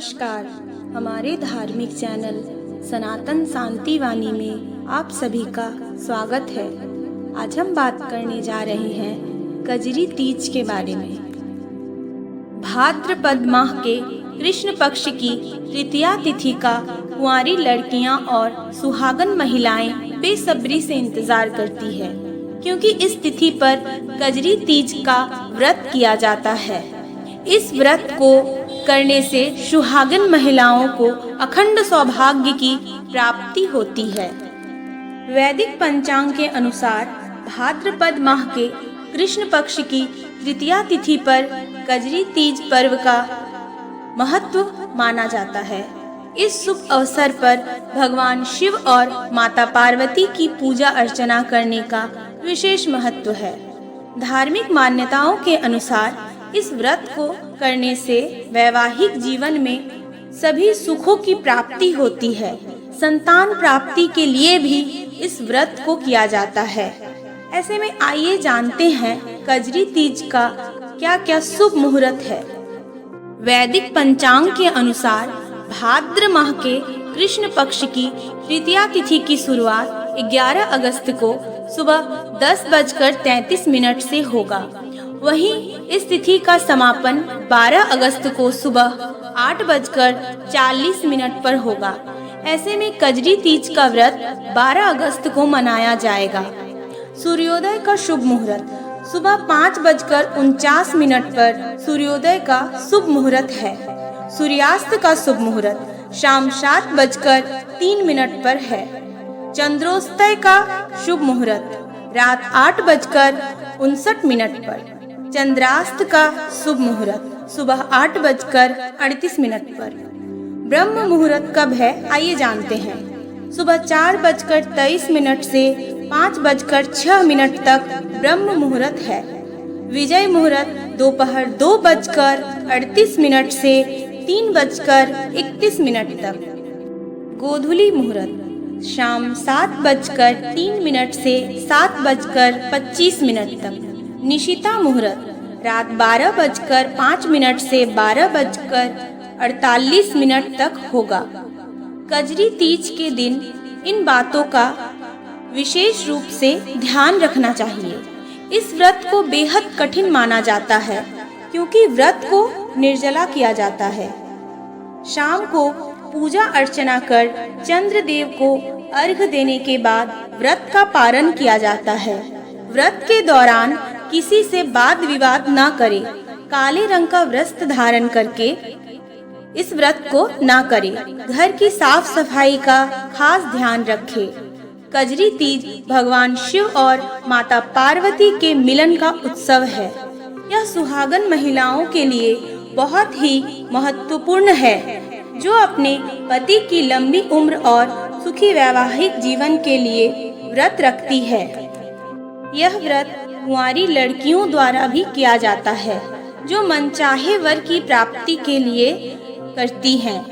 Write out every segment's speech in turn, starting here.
नमस्कार। हमारे धार्मिक चैनल सनातन शांति वाणी में आप सभी का स्वागत है। आज हम बात करने जा रहे हैं कजरी तीज के बारे में। भाद्रपद माह के कृष्ण पक्ष की तृतीया तिथि का कुंवारी लड़कियां और सुहागन महिलाएं बेसब्री से इंतजार करती है, क्योंकि इस तिथि पर कजरी तीज का व्रत किया जाता है। इस व्रत को करने से सुहागन महिलाओं को अखंड सौभाग्य की प्राप्ति होती है। वैदिक पंचांग के अनुसार भाद्रपद माह के कृष्ण पक्ष की तृतीया तिथि पर कजरी तीज पर्व का महत्व माना जाता है। इस शुभ अवसर पर भगवान शिव और माता पार्वती की पूजा अर्चना करने का विशेष महत्व है। धार्मिक मान्यताओं के अनुसार इस व्रत को करने से वैवाहिक जीवन में सभी सुखों की प्राप्ति होती है। संतान प्राप्ति के लिए भी इस व्रत को किया जाता है। ऐसे में आइए जानते हैं कजरी तीज का क्या क्या शुभ मुहूर्त है। वैदिक पंचांग के अनुसार भाद्र माह के कृष्ण पक्ष की तृतीया तिथि की शुरुआत 11 अगस्त को सुबह 10:33 से होगा। वहीं इस तिथि का समापन 12 अगस्त को सुबह 8:40 पर होगा। ऐसे में कजरी तीज का व्रत 12 अगस्त को मनाया जाएगा। सूर्योदय का शुभ मुहूर्त सुबह 5:49 पर सूर्योदय का शुभ मुहूर्त है। सूर्यास्त का शुभ मुहूर्त शाम 7:03 पर है। चंद्रोदय का शुभ मुहूर्त रात 8:59 पर। चंद्रास्त का शुभ मुहूर्त सुबह 8:38 पर। ब्रह्म मुहूर्त कब है आइए जानते हैं। सुबह 4:23 से 5:06 तक ब्रह्म मुहूर्त है। विजय मुहूर्त दोपहर 2:38 से 3:31 तक। गोधूली मुहूर्त शाम 7:03 से 7:25 तक। निशिता मुहूर्त रात 12:05 से 12:48 तक होगा। कजरी तीज के दिन इन बातों का विशेष रूप से ध्यान रखना चाहिए। इस व्रत को बेहद कठिन माना जाता है, क्योंकि व्रत को निर्जला किया जाता है। शाम को पूजा अर्चना कर चंद्रदेव को अर्घ देने के बाद व्रत का पारण किया जाता है। व्रत के दौरान किसी से वाद विवाद न करें। काले रंग का वस्त्र धारण करके इस व्रत को न करें। घर की साफ सफाई का खास ध्यान रखें। कजरी तीज भगवान शिव और माता पार्वती के मिलन का उत्सव है। यह सुहागन महिलाओं के लिए बहुत ही महत्वपूर्ण है, जो अपने पति की लंबी उम्र और सुखी वैवाहिक जीवन के लिए व्रत रखती है। यह व्रत कुंवारी लड़कियों द्वारा भी किया जाता है, जो मनचाहे वर की प्राप्ति के लिए करती हैं।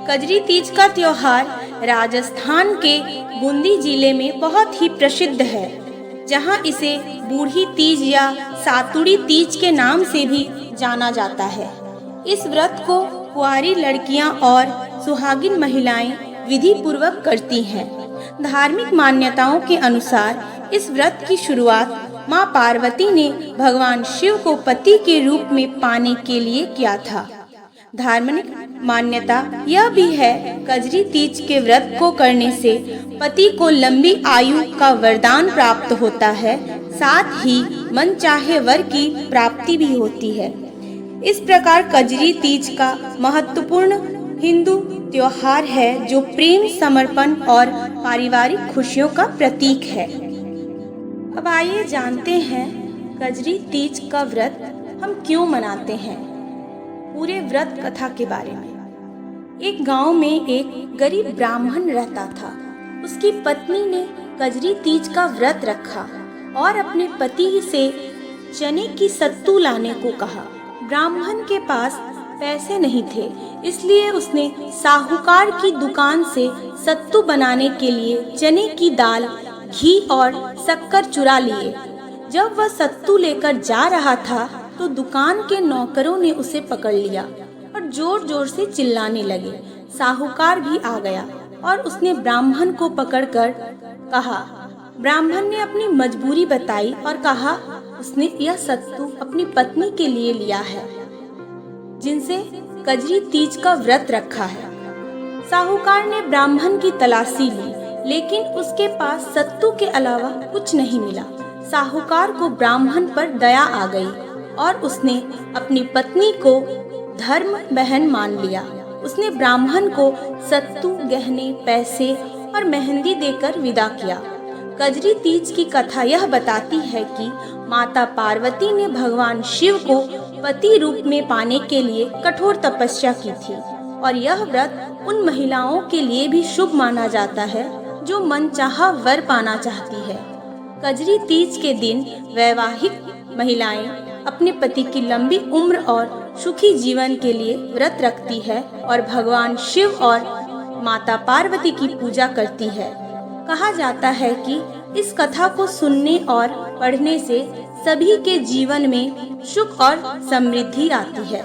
कजरी तीज का त्योहार राजस्थान के बूंदी जिले में बहुत ही प्रसिद्ध है, जहां इसे बूढ़ी तीज या सातुड़ी तीज के नाम से भी जाना जाता है। इस व्रत को कुंवारी लड़कियां और सुहागिन महिलाएं विधि पूर्वक करती हैं। धार्मिक मान्यताओं के अनुसार इस व्रत की शुरुआत माँ पार्वती ने भगवान शिव को पति के रूप में पाने के लिए किया था। धार्मिक मान्यता यह भी है कजरी तीज के व्रत को करने से पति को लंबी आयु का वरदान प्राप्त होता है, साथ ही मनचाहे वर की प्राप्ति भी होती है। इस प्रकार कजरी तीज का महत्वपूर्ण हिंदू त्योहार है, जो प्रेम, समर्पण और पारिवारिक खुशियों का प्रतीक है। अब आइए जानते हैं कजरी तीज का व्रत हम क्यों मनाते हैं। पूरे व्रत कथा के बारे में। एक गांव में एक गरीब ब्राह्मण रहता था। उसकी पत्नी ने कजरी तीज का व्रत रखा और अपने पति से चने की सत्तू लाने को कहा। ब्राह्मण के पास पैसे नहीं थे, इसलिए उसने साहूकार की दुकान से सत्तू बनाने के लिए चने की दाल, घी और शक्कर चुरा लिए। जब वह सत्तू लेकर जा रहा था तो दुकान के नौकरों ने उसे पकड़ लिया और जोर जोर से चिल्लाने लगे। साहूकार भी आ गया और उसने ब्राह्मण को पकड़कर कहा। ब्राह्मण ने अपनी मजबूरी बताई और कहा उसने यह सत्तू अपनी पत्नी के लिए लिया है जिनसे कजरी तीज का व्रत रखा है। साहूकार ने ब्राह्मण की तलाशी ली लेकिन उसके पास सत्तू के अलावा कुछ नहीं मिला। साहूकार को ब्राह्मण पर दया आ गई और उसने अपनी पत्नी को धर्म बहन मान लिया। उसने ब्राह्मण को सत्तू, गहने, पैसे और मेहंदी देकर विदा किया। कजरी तीज की कथा यह बताती है कि माता पार्वती ने भगवान शिव को पति रूप में पाने के लिए कठोर तपस्या की थी और यह व्रत उन महिलाओं के लिए भी शुभ माना जाता है जो मनचाहा वर पाना चाहती है। कजरी तीज के दिन वैवाहिक महिलाएं अपने पति की लंबी उम्र और सुखी जीवन के लिए व्रत रखती है और भगवान शिव और माता पार्वती की पूजा करती है। कहा जाता है कि इस कथा को सुनने और पढ़ने से सभी के जीवन में सुख और समृद्धि आती है।